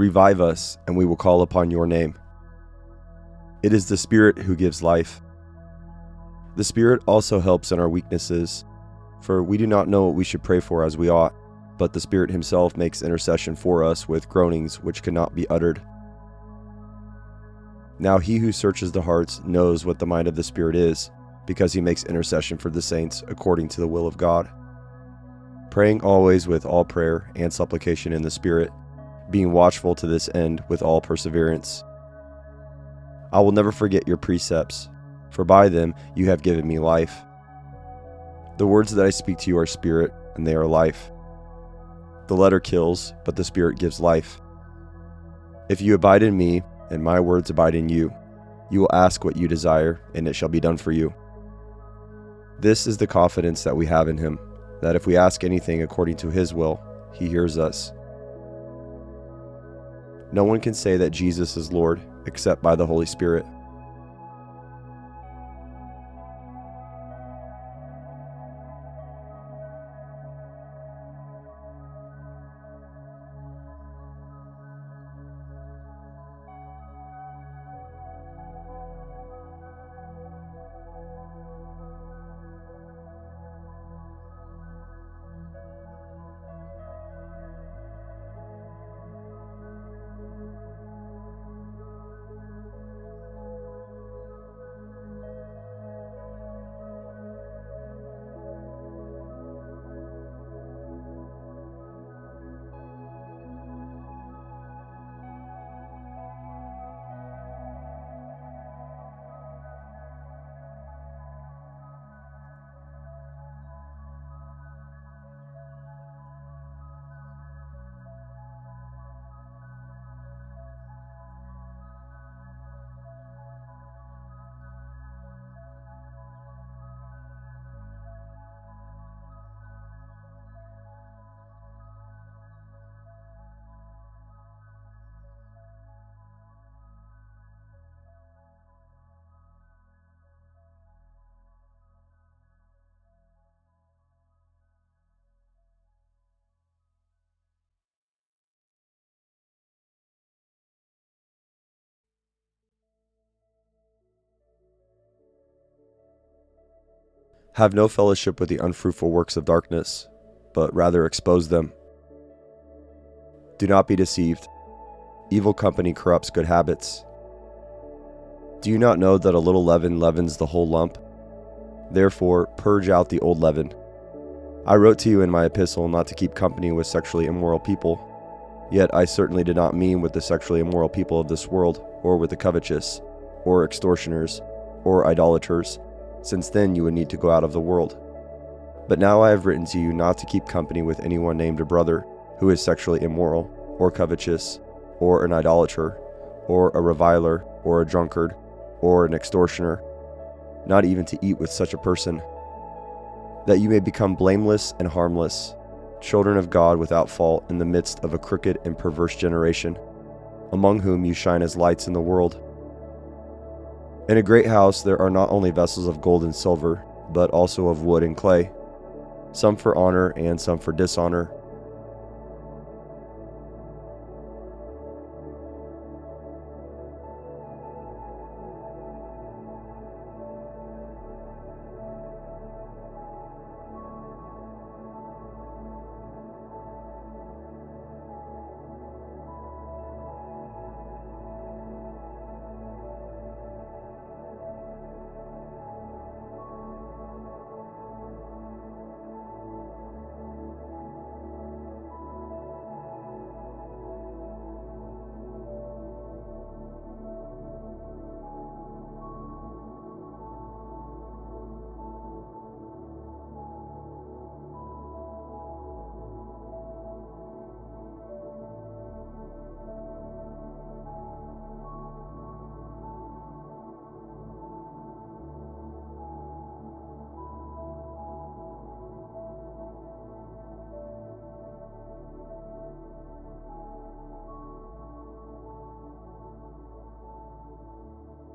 Revive us, and we will call upon your name. It is the Spirit who gives life. The Spirit also helps in our weaknesses, for we do not know what we should pray for as we ought, but the Spirit himself makes intercession for us with groanings which cannot be uttered. Now he who searches the hearts knows what the mind of the Spirit is, because he makes intercession for the saints according to the will of God. Praying always with all prayer and supplication in the Spirit, being watchful to this end with all perseverance. I will never forget your precepts, for by them you have given me life. The words that I speak to you are spirit, and they are life. The letter kills, but the Spirit gives life. If you abide in me, and my words abide in you, you will ask what you desire, and it shall be done for you. This is the confidence that we have in him, that if we ask anything according to his will, he hears us. No one can say that Jesus is Lord except by the Holy Spirit. Have no fellowship with the unfruitful works of darkness, but rather expose them. Do not be deceived. Evil company corrupts good habits. Do you not know that a little leaven leavens the whole lump? Therefore, purge out the old leaven. I wrote to you in my epistle not to keep company with sexually immoral people. Yet I certainly did not mean with the sexually immoral people of this world, or with the covetous, or extortioners, or idolaters, since then you would need to go out of the world. But now I have written to you not to keep company with anyone named a brother, who is sexually immoral, or covetous, or an idolater, or a reviler, or a drunkard, or an extortioner, not even to eat with such a person, that you may become blameless and harmless, children of God without fault in the midst of a crooked and perverse generation, among whom you shine as lights in the world. In a great house there are not only vessels of gold and silver, but also of wood and clay, some for honor and some for dishonor.